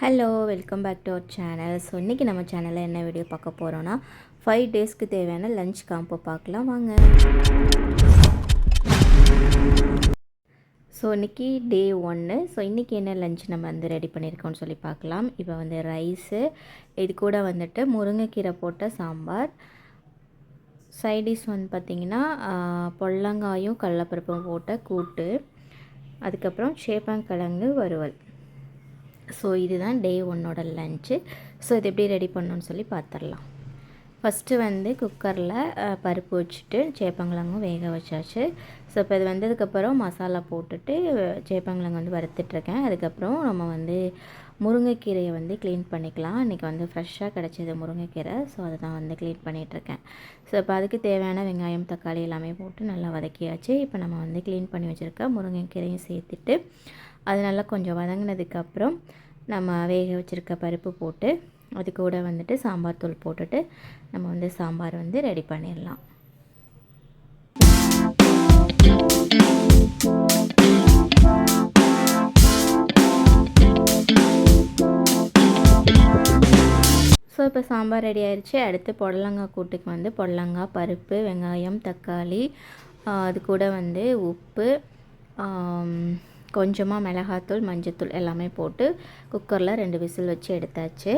Hello welcome back to our channel. So இன்றைக்கி நம்ம சேனலில் என்ன வீடியோ பார்க்க போகிறோன்னா 5 டேஸ்க்கு தேவையான லஞ்ச் காம்போ பார்க்கலாம் வாங்க. ஸோ இன்றைக்கி டே 1. ஸோ இன்றைக்கி என்ன லஞ்ச் நம்ம வந்து ரெடி பண்ணியிருக்கோம்னு சொல்லி பார்க்கலாம். இப்போ வந்து ரைஸு, இது கூட வந்துட்டு முருங்கைக்கீரை போட்ட சாம்பார், சைடிஷ் வந்து பார்த்திங்கன்னா பொல்லங்காயும் கடலப்பருப்பும் போட்ட கூட்டு, அதுக்கப்புறம் சேப்பங்கிழங்கு வறுவல். ஸோ இதுதான் டே 1ஓட லன்ச்சு. ஸோ இது எப்படி ரெடி பண்ணணுன்னு சொல்லி பார்த்துடலாம். ஃபஸ்ட்டு வந்து குக்கரில் பருப்பு வச்சுட்டு சேப்பங்கிழங்கும் வேக வச்சாச்சு. ஸோ இப்போ இது வந்ததுக்கப்புறம் மசாலா போட்டுட்டு சேப்பங்கிழங்கு வந்து வறுத்துட்ருக்கேன். அதுக்கப்புறம் நம்ம வந்து முருங்கைக்கீரையை வந்து க்ளீன் பண்ணிக்கலாம். இன்றைக்கி வந்து ஃப்ரெஷ்ஷாக கிடச்சிது முருங்கைக்கீரை. ஸோ அதை தான் வந்து க்ளீன் பண்ணிகிட்ருக்கேன். ஸோ இப்போ அதுக்கு தேவையான வெங்காயம் தக்காளி எல்லாமே போட்டு நல்லா வதக்கியாச்சு. இப்போ நம்ம வந்து க்ளீன் பண்ணி வச்சுருக்க முருங்கைக்கீரையும் சேர்த்துட்டு அது நல்லா கொஞ்சம் வதங்கினதுக்கப்புறம் நம்ம வேக வச்சுருக்க பருப்பு போட்டு அது கூட வந்துட்டு சாம்பார் தூள் போட்டுட்டு நம்ம வந்து சாம்பார் வந்து ரெடி பண்ணிடலாம். ஸோ இப்போ சாம்பார் ரெடி ஆயிடுச்சு. அடுத்து புடலங்காய் கூட்டுக்கு வந்து புடலங்காய், பருப்பு, வெங்காயம், தக்காளி, அது கூட வந்து உப்பு, கொஞ்சமாக மிளகாத்தூள், மஞ்சத்தூள் எல்லாமே போட்டு குக்கரில் 2 விசில் வச்சு எடுத்தாச்சு.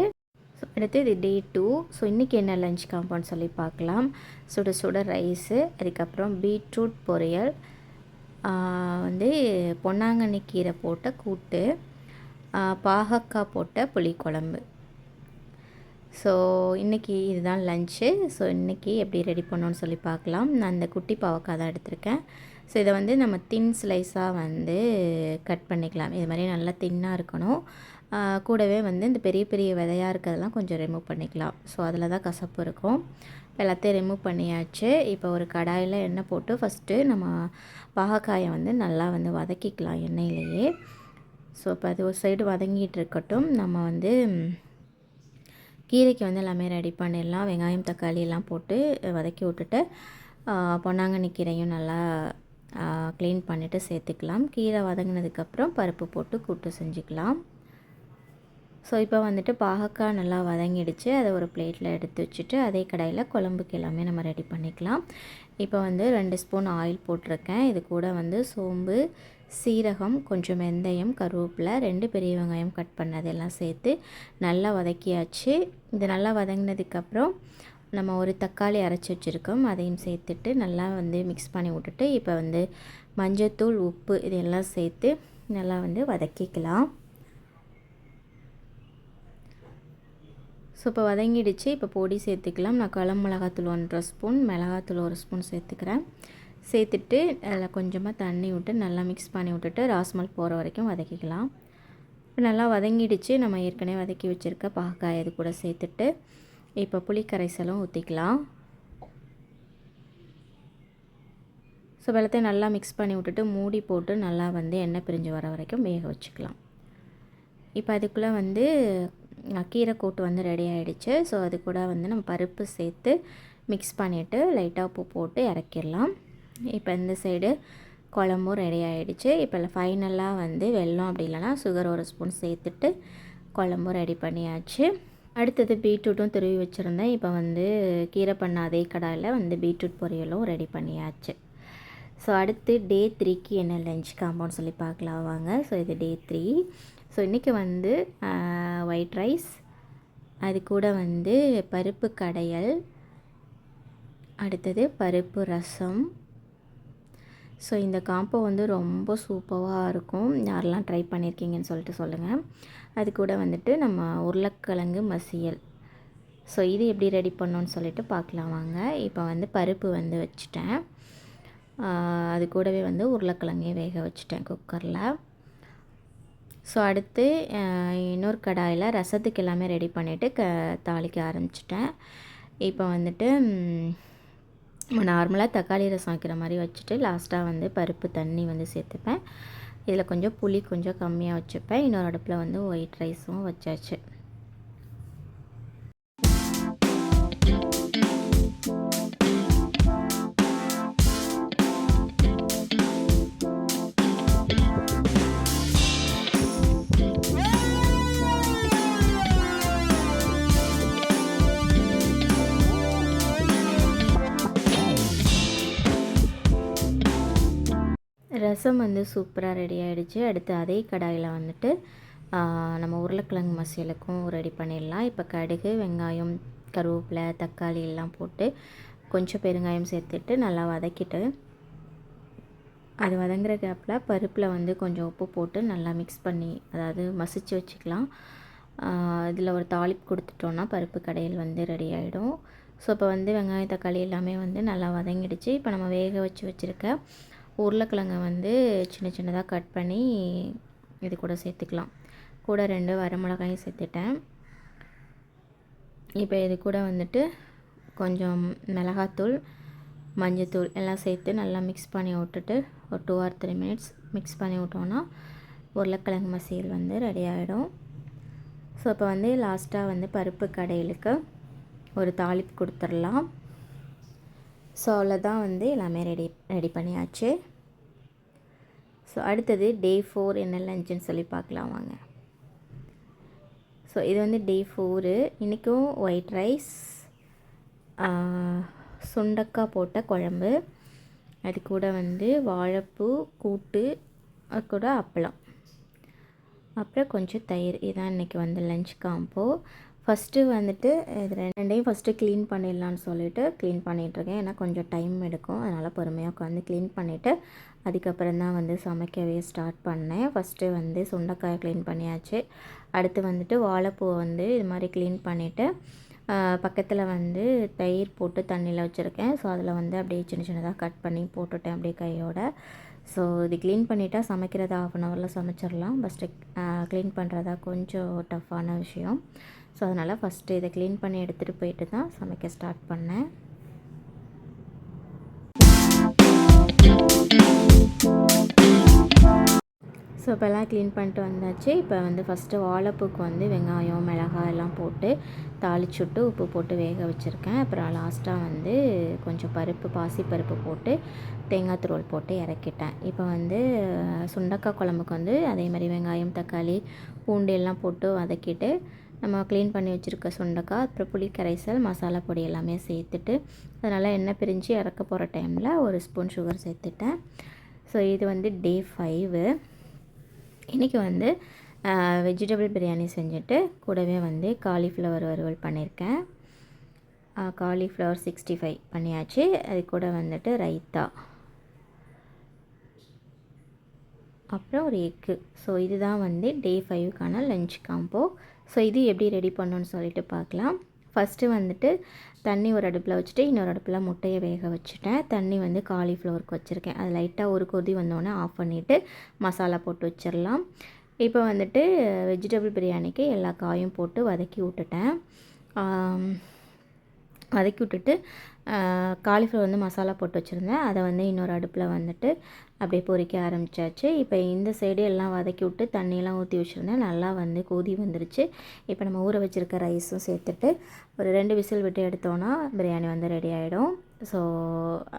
ஸோ அடுத்து இது டே 2. ஸோ இன்றைக்கி என்ன லஞ்ச் காம்போன்னு சொல்லி பார்க்கலாம். சுட சுட ரைஸு, அதுக்கப்புறம் பீட்ரூட் பொரியல், வந்து பொன்னாங்கண்ணி கீரை போட்ட கூட்டு, பாகக்காய் போட்ட புளிக்குழம்பு. ஸோ இன்றைக்கி இதுதான் லன்ச்சு. ஸோ இன்றைக்கி எப்படி ரெடி பண்ணோன்னு சொல்லி பார்க்கலாம். நான் இந்த குட்டி பாவக்காய் தான் எடுத்திருக்கேன். ஸோ இதை வந்து நம்ம தின் ஸ்லைஸாக வந்து கட் பண்ணிக்கலாம். இது மாதிரி நல்லா தின்னாக இருக்கணும். கூடவே வந்து இந்த பெரிய பெரிய விதையாக இருக்கிறதெல்லாம் கொஞ்சம் ரிமூவ் பண்ணிக்கலாம். ஸோ அதில் தான் கசப்பு இருக்கும். எல்லாத்தையும் ரிமூவ் பண்ணியாச்சு. இப்போ ஒரு கடாயில் எண்ணெய் போட்டு ஃபஸ்ட்டு நம்ம பாகக்காயை வந்து நல்லா வந்து வதக்கிக்கலாம் எண்ணெயிலேயே. ஸோ இப்போ அது ஒரு சைடு வதங்கிட்டு இருக்கட்டும். நம்ம வந்து கீரைக்கு வந்து எல்லாமே ரெடி பண்ணிடலாம். வெங்காயம் தக்காளி எல்லாம் போட்டு வதக்கி விட்டுட்டு பொன்னாங்கண்ணி கீரையும் நல்லா க்ளீன் பண்ணிவிட்டு சேர்த்துக்கலாம். கீரை வதங்கினதுக்கப்புறம் பருப்பு போட்டு கூட்டு செஞ்சுக்கலாம். ஸோ இப்போ வந்துட்டு பாகக்காய் நல்லா வதங்கிடுச்சு. அதை ஒரு பிளேட்டில் எடுத்து வச்சுட்டு அதே கடாயில் குழம்புக்கு எல்லாமே நம்ம ரெடி பண்ணிக்கலாம். இப்போ வந்து 2 ஸ்பூன் ஆயில் போட்டிருக்கேன். இது கூட வந்து சோம்பு, சீரகம், கொஞ்சம் வெந்தயம், கருவேப்பிலை, 2 பெரிய வெங்காயம் கட் பண்ணதெல்லாம் சேர்த்து நல்லா வதக்கியாச்சு. இது நல்லா வதங்கினதுக்கப்புறம் நம்ம ஒரு தக்காளி அரைச்சி வச்சுருக்கோம். அதையும் சேர்த்துட்டு நல்லா வந்து மிக்ஸ் பண்ணி விட்டுட்டு இப்போ வந்து மஞ்சத்தூள், உப்பு இதெல்லாம் சேர்த்து நல்லா வந்து வதக்கிக்கலாம். ஸோ இப்போ வதங்கிடுச்சு. இப்போ பொடி சேர்த்துக்கலாம். நான் குழம்பு மிளகாத்தூள் 1.5 ஸ்பூன், மிளகாத்தூள் 1 ஸ்பூன் சேர்த்துக்கிறேன். சேர்த்துட்டு அதில் கொஞ்சமாக தண்ணி விட்டு நல்லா மிக்ஸ் பண்ணி விட்டுட்டு ராஸ்மல் போகிற வரைக்கும் வதக்கிக்கலாம். இப்போ நல்லா வதங்கிடுச்சு. நம்ம ஏற்கனவே வதக்கி வச்சுருக்க பாகக்காய் இது கூட சேர்த்துட்டு இப்போ புளி கரைசலும் ஊற்றிக்கலாம். ஸோ வெள்ளத்தையும் நல்லா மிக்ஸ் பண்ணி விட்டுட்டு மூடி போட்டு நல்லா வந்து எண்ணெய் பிரிஞ்சு வர வரைக்கும் வேக வச்சுக்கலாம். இப்போ அதுக்குள்ளே வந்து கீரை கூட்டு வந்து ரெடி ஆகிடுச்சு. ஸோ அது கூட வந்து நம்ம பருப்பு சேர்த்து மிக்ஸ் பண்ணிவிட்டு லைட்டாக உப்பு போட்டு இறக்கிடலாம். இப்போ இந்த சைடு குழம்பும் ரெடி ஆகிடுச்சு. இப்போ ஃபைனலாக வந்து வெல்லம் அப்படி இல்லைனா சுகர் 1 ஸ்பூன் சேர்த்துட்டு குழம்பும் ரெடி பண்ணியாச்சு. அடுத்தது பீட்ரூட்டும் துருவி வச்சுருந்தேன். இப்போ வந்து கீரை பண்ண அதே கடாயில் வந்து பீட்ரூட் பொரியலும் ரெடி பண்ணியாச்சு. ஸோ அடுத்து டே 3க்கு என்ன லஞ்ச் காம்போன்னு சொல்லி பார்க்கலாம் வாங்க. ஸோ இது டே 3. ஸோ இன்றைக்கி வந்து ஒயிட் ரைஸ், அது கூட வந்து பருப்பு கடையல், அடுத்தது பருப்பு ரசம். ஸோ இந்த காம்போ வந்து ரொம்ப சூப்பராக இருக்கும். யாரெல்லாம் ட்ரை பண்ணியிருக்கீங்கன்னு சொல்லிட்டு சொல்லுங்கள். அது கூட வந்துட்டு நம்ம உருளைக்கிழங்கு மசியல். ஸோ இது எப்படி ரெடி பண்ணோன்னு சொல்லிட்டு பார்க்கலாம் வாங்க. இப்போ வந்து பருப்பு வந்து வச்சுட்டேன். அது கூடவே வந்து உருளைக்கிழங்கையும் வேக வச்சுட்டேன் குக்கரில். ஸோ அடுத்து இன்னொரு கடாயில் ரசத்துக்கு எல்லாமே ரெடி பண்ணிவிட்டு தாளிக்க ஆரம்பிச்சிட்டேன். இப்போ வந்துட்டு நார்மலாக தக்காளி ரசம் வைக்கிற மாதிரி வச்சுட்டு லாஸ்ட்டாக வந்து பருப்பு தண்ணி வந்து சேர்த்துப்பேன். இதில் கொஞ்சம் புளி கொஞ்சம் கம்மியாக வச்சுப்பேன். இன்னொரு அடுப்பில் வந்து ஒயிட் ரைஸும் வச்சாச்சு. ரசம் வந்து சூப்பராக ரெடி ஆகிடுச்சு. அடுத்து அதே கடாயில் வந்துட்டு நம்ம உருளைக்கிழங்கு மசியலுக்கும் ரெடி பண்ணிடலாம். இப்போ கடுகு, வெங்காயம், கருவேப்பிலை, தக்காளி எல்லாம் போட்டு கொஞ்சம் பெருங்காயம் சேர்த்துட்டு நல்லா வதக்கிட்டு அது வதங்குற கேப்பில் பருப்பில் வந்து கொஞ்சம் உப்பு போட்டு நல்லா மிக்ஸ் பண்ணி அதாவது மசிச்சு வச்சுக்கலாம். இதில் ஒரு தாளிப்பு கொடுத்துட்டோன்னா பருப்பு கடையில் வந்து ரெடி ஆகிடும். ஸோ இப்போ வந்து வெங்காயம், தக்காளி எல்லாமே வந்து நல்லா வதங்கிடுச்சு. இப்போ நம்ம வேக வச்சுருக்க உருளைக்கிழங்கை வந்து சின்ன சின்னதாக கட் பண்ணி இது கூட சேர்த்துக்கலாம். கூட 2 வரமிளகாயும் சேர்த்துட்டேன். இப்போ இது கூட வந்துட்டு கொஞ்சம் மிளகாத்தூள், மஞ்சத்தூள் எல்லாம் சேர்த்து நல்லா மிக்ஸ் பண்ணி விட்டுட்டு ஒரு 2 or 3 minutes மிக்ஸ் பண்ணி விட்டோன்னா உருளைக்கிழங்கு மசியல் வந்து ரெடி ஆகிடும். ஸோ இப்போ வந்து லாஸ்ட்டாக வந்து பருப்பு கடையிலுக்கு ஒரு தாளிப்பு கொடுத்துடலாம். ஸோ அவ்வளோதான், வந்து எல்லாமே ரெடி பண்ணியாச்சு. ஸோ அடுத்தது டே 4 என்ன லஞ்சுன்னு சொல்லி பார்க்கலாம் வாங்க. ஸோ இது வந்து டே 4. இன்றைக்கும் ஒயிட் ரைஸ், சுண்டக்காய் போட்ட குழம்பு, அது கூட வந்து வாழைப்பூ கூட்டு, அது கூட அப்பளம், அப்புறம் கொஞ்சம் தயிர். இதான் இன்றைக்கி வந்து லஞ்ச் காம்போ. ஃபஸ்ட்டு வந்துட்டு இது ரெண்டையும் ஃபஸ்ட்டு க்ளீன் பண்ணிடலான்னு சொல்லிவிட்டு க்ளீன் பண்ணிகிட்ருக்கேன். ஏன்னா கொஞ்சம் டைம் எடுக்கும், அதனால் பொறுமையாக உட்காந்து க்ளீன் பண்ணிவிட்டு அதுக்கப்புறம் தான் வந்து சமைக்கவே ஸ்டார்ட் பண்ணேன். ஃபஸ்ட்டு வந்து சுண்டைக்காயை க்ளீன் பண்ணியாச்சு. அடுத்து வந்துட்டு வாழைப்பூவை வந்து இது மாதிரி க்ளீன் பண்ணிவிட்டு பக்கத்தில் வந்து தயிர் போட்டு தண்ணியில் வச்சுருக்கேன். ஸோ அதில் வந்து அப்படியே சின்ன சின்னதாக கட் பண்ணி போட்டுட்டேன் அப்படியே கையோட. ஸோ இது க்ளீன் பண்ணிட்டா சமைக்கிறதா 1/2 hourல சமைச்சிடலாம். ஃபஸ்ட்டு க்ளீன் பண்ணுறதா கொஞ்சம் டஃப்பான விஷயம். ஸோ அதனால் ஃபஸ்ட்டு இதை க்ளீன் பண்ணி எடுத்துகிட்டு போயிட்டு தான் சமைக்க ஸ்டார்ட் பண்ணேன். ஸோ இப்போல்லாம் க்ளீன் பண்ணிட்டு வந்தாச்சு. இப்போ வந்து ஃபஸ்ட்டு வாழைப்பூக்கு வந்து வெங்காயம், மிளகாய் எல்லாம் போட்டு தாளிச்சுட்டு உப்பு போட்டு வேக வச்சுருக்கேன். அப்புறம் லாஸ்ட்டாக வந்து கொஞ்சம் பாசிப்பருப்பு போட்டு தேங்காய் துருவல் போட்டு இறக்கிட்டேன். இப்போ வந்து சுண்டக்காய் குழம்புக்கு வந்து அதே மாதிரி வெங்காயம், தக்காளி, பூண்டு எல்லாம் போட்டு வதக்கிட்டு நம்ம க்ளீன் பண்ணி வச்சுருக்க சுண்டக்காய், அப்புறம் புளி கரைசல், மசாலா பொடி எல்லாமே சேர்த்துட்டு அதனால் எண்ணெய் பிரிஞ்சு இறக்க போகிற டைமில் 1 ஸ்பூன் சுகர் சேர்த்துட்டேன். ஸோ இது வந்து டே 5. இன்றைக்கி வந்து வெஜிடபிள் பிரியாணி செஞ்சுட்டு கூடவே வந்து காலிஃப்ளவர் வறுவல் பண்ணியிருக்கேன். காலிஃப்ளவர் 65 பண்ணியாச்சு. அது கூட வந்துட்டு ரைத்தா, அப்புறம் ஒரு எக்கு. ஸோ இதுதான் வந்து டே 5க்கான லஞ்ச் காம்போ. ஸோ இது எப்படி ரெடி பண்ணணுன்னு சொல்லிட்டு பார்க்கலாம். ஃபஸ்ட்டு வந்துட்டு தண்ணி ஒரு அடுப்பில் வச்சுட்டு இன்னொரு அடுப்பில் முட்டையை வேக வச்சுட்டேன். தண்ணி வந்து காலிஃப்ளவருக்கு வச்சுருக்கேன். அது லைட்டாக ஒரு கொதி வந்தோடனே ஆஃப் பண்ணிவிட்டு மசாலா போட்டு வச்சிடலாம். இப்போ வந்துட்டு வெஜிடபிள் பிரியாணிக்கு எல்லா காயும் போட்டு வதக்கி விட்டுட்டேன். வதக்கி விட்டுட்டு காலிஃப்ளவர் வந்து மசாலா போட்டு வச்சுருந்தேன். அதை வந்து இன்னொரு அடுப்பில் வந்துட்டு அப்படியே பொரிக்க ஆரம்பித்தாச்சு. இப்போ இந்த சைடு எல்லாம் வதக்கி விட்டு தண்ணியெல்லாம் ஊற்றி வச்சுருந்தேன். நல்லா வந்து கொதி வந்துருச்சு. இப்போ நம்ம ஊற வச்சுருக்க ரைஸும் சேர்த்துட்டு ஒரு 2 விசில் விட்டு எடுத்தோன்னா பிரியாணி வந்து ரெடி ஆகிடும். ஸோ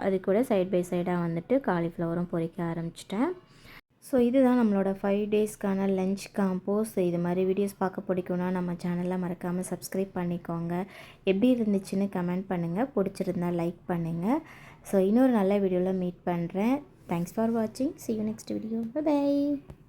அது கூட சைட் பை சைடாக வந்துட்டு காலிஃப்ளவரும் பொரிக்க ஆரம்பிச்சிட்டேன். ஸோ இதுதான் நம்மளோட 5 டேஸ்க்கான லஞ்ச் காம்போஸ். இது மாதிரி வீடியோஸ் பார்க்க பிடிக்கும்னா நம்ம சேனலில் மறக்காமல் சப்ஸ்கிரைப் பண்ணிக்கோங்க. எப்படி இருந்துச்சுன்னு கமெண்ட் பண்ணுங்கள். பிடிச்சிருந்தால் லைக் பண்ணுங்கள். ஸோ இன்னொரு நல்ல வீடியோவில் மீட் பண்ணுறேன். தேங்க்ஸ் ஃபார் வாட்சிங். See you next video. Bye bye.